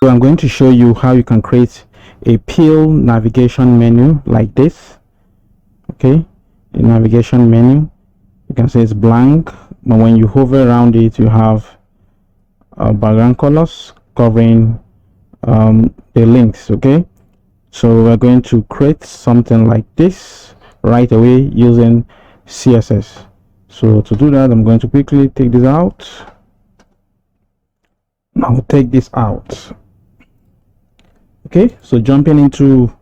So I'm going to show you how you can create a peel navigation menu like this. Okay, a navigation menu, you can say it's blank, but when you hover around it, you have background colors covering the links. Okay, so we're going to create something like this right away using CSS. So to do that, I'm going to quickly take this out. I'll take this out. Okay, so jumping into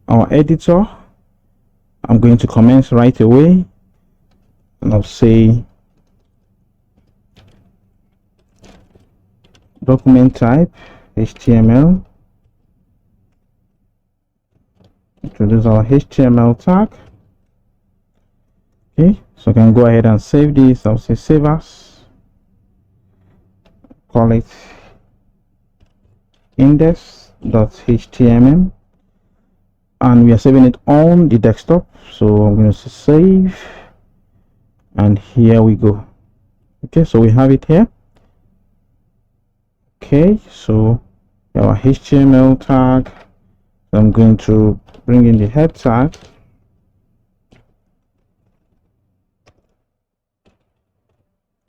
our editor, I'm going to commence right away, and I'll say document type HTML. Introduce our HTML tag. Okay, so I can go ahead and save this. I'll say save as, call it index.html, and we are saving it on the desktop. So I'm going to say save, and here we go. Okay, so we have it here. Okay, so our HTML tag. I'm going to bring in the head tag.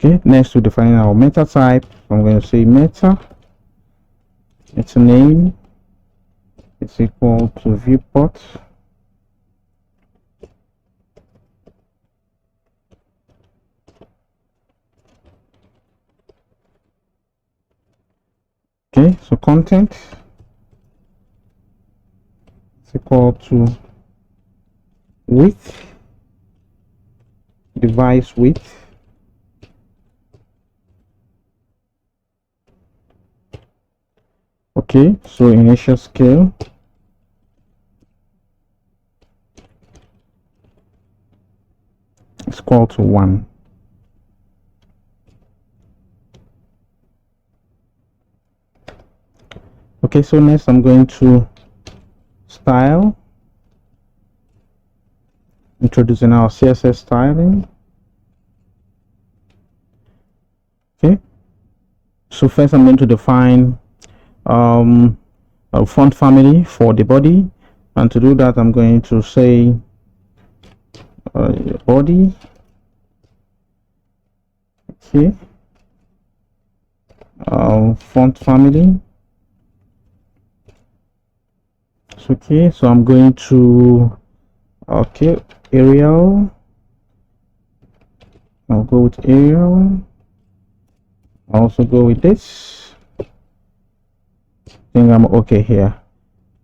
Okay, next we define our meta type. I'm going to say meta. Its name is equal to viewport. Okay, so content is equal to width, device width. Okay, so initial scale is equal to 1. Okay, so next I'm going to style, introducing our CSS styling. Okay, so first I'm going to define a font family for the body, and to do that I'm going to say body. Okay, font family. Okay, so I'm going to Arial. I'll go with Arial. I'll also go with this. I think I'm okay here.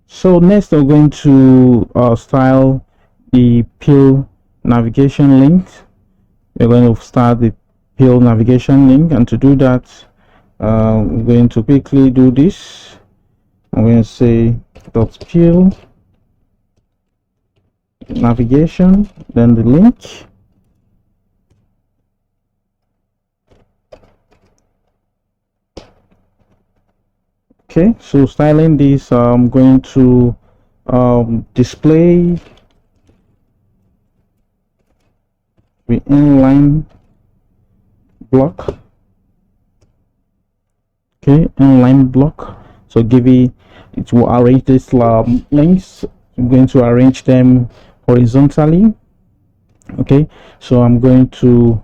So next we're going to style the peel navigation link. We're going to start the peel navigation link, and to do that we're going to quickly do this. I'm going to say dot peel navigation, then the link. Okay, so styling this, I'm going to display the inline block. Okay, inline block. So it will arrange these links. I'm going to arrange them horizontally. Okay, so I'm going to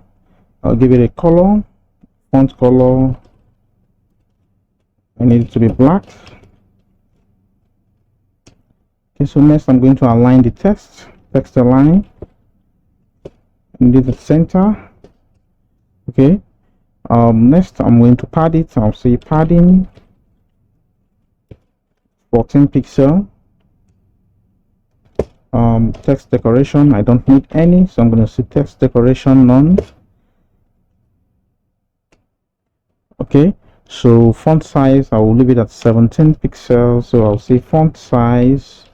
give it a color, font color. I need it to be black. Okay, so next I'm going to align the text align, and the center. Okay, next I'm going to pad it. I'll say padding 14 pixel. Text decoration, I don't need any, so I'm going to say text decoration none. Okay, so font size, I will leave it at 17 pixels, so I'll say font size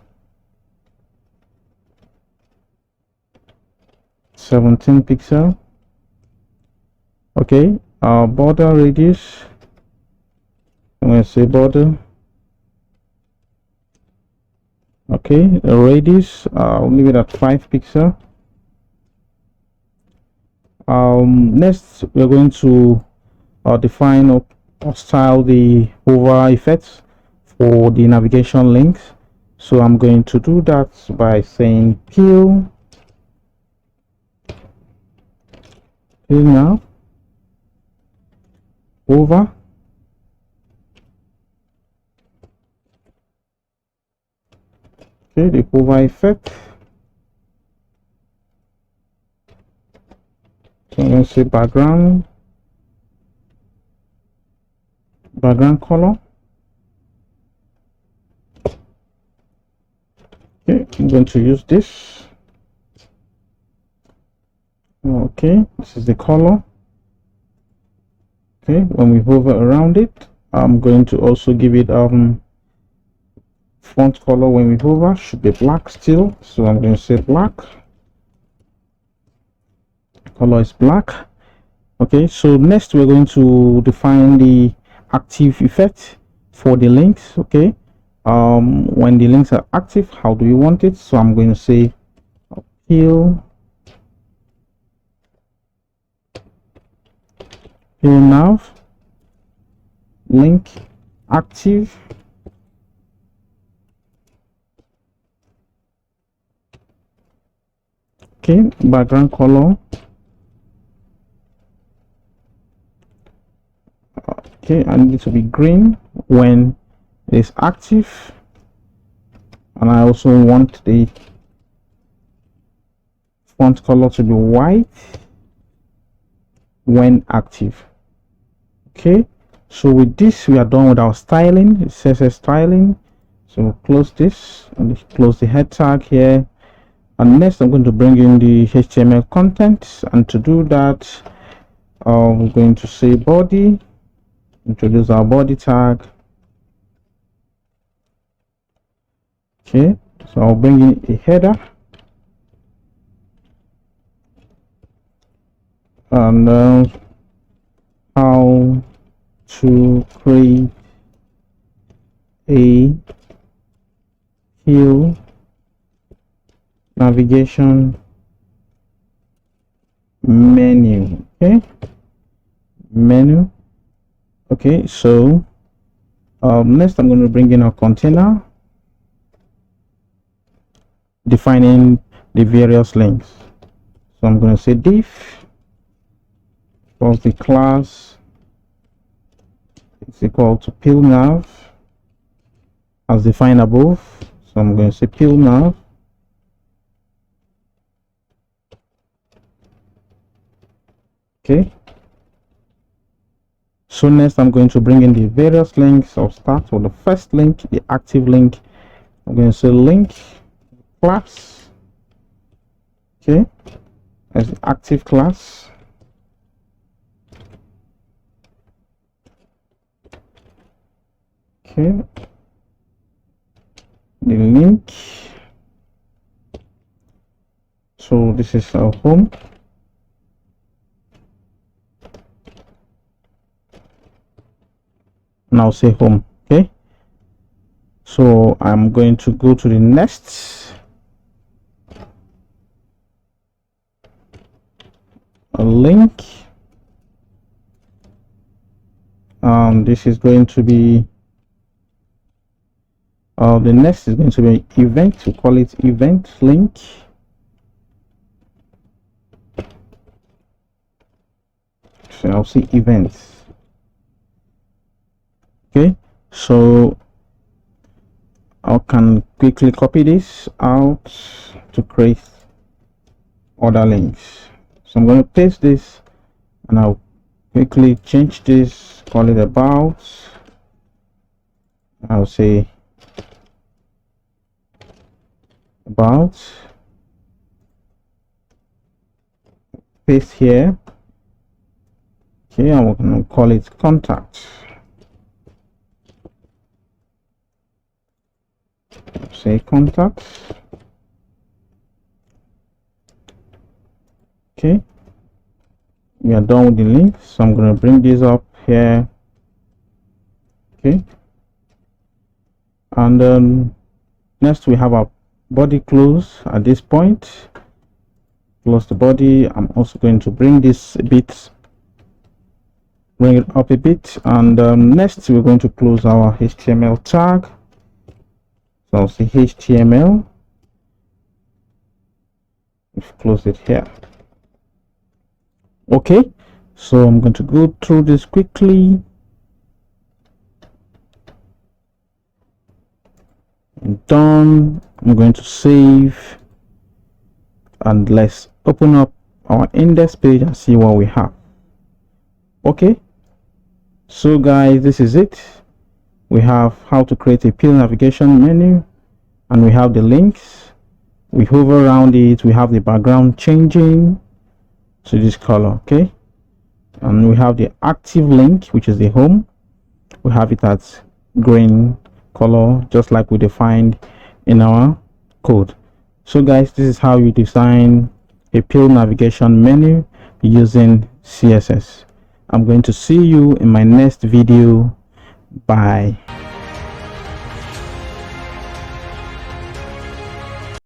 17 pixel. Okay, border radius, I'm going to say border. Okay, the radius, I'll leave it at 5 pixel. Next we're going to define style the hover effects for the navigation links. So I'm going to do that by saying peel now over. Okay, the hover effect. So I'm going to say background color. Okay, I'm going to use this. Okay, this is the color. Okay, when we hover around it, I'm going to also give it font color. When we hover, should be black still, so I'm going to say black. Color is black. Okay, so next we're going to define the active effect for the links. Okay, when the links are active, how do we want it? So I'm going to say peel now link active. Okay, background color. Okay, I need it to be green when it's active, and I also want the font color to be white when active. Okay, so with this we are done with our styling. It says Css Styling, so close this and close the head tag here. And next I'm going to bring in the HTML content, and to do that we're going to say body, introduce our body tag. Okay, so I'll bring in a header, and how to create a field navigation menu. Okay, menu. Okay, so next I'm going to bring in a container defining the various links. So I'm going to say div of the class is equal to peel nav as defined above. So I'm going to say peel nav. Okay, so next I'm going to bring in the various links. I'll start with the first link, the active link. I'm going to say link class. Okay, as the active class. Okay, the link. So this is our home. Now say home. Okay, so I'm going to go to the next link. This is going to be the next is going to be event. We call it event link. So I'll see events. Okay, so I can quickly copy this out to create other links. So I'm going to paste this, and I'll quickly change this, call it about. I'll say about, paste here. Okay, I'm going to call it contact. Say contact. Okay, we are done with the link, so I'm going to bring this up here. Okay, and next we have our body close. At this point, close the body. I'm also going to bring this a bit bring it up a bit, and next we're going to close our HTML tag. So I'll say HTML. We've closed it here. Okay, so I'm going to go through this quickly. Done. I'm going to save, and let's open up our index page and see what we have. Okay, so guys, this is it. We have how to create a peel navigation menu, and we have the links. We hover around it, we have the background changing to this color. Okay, and we have the active link, which is the home. We have it at green color, just like we defined in our code. So guys, this is how you design a peel navigation menu using CSS. I'm going to see you in my next video. Bye.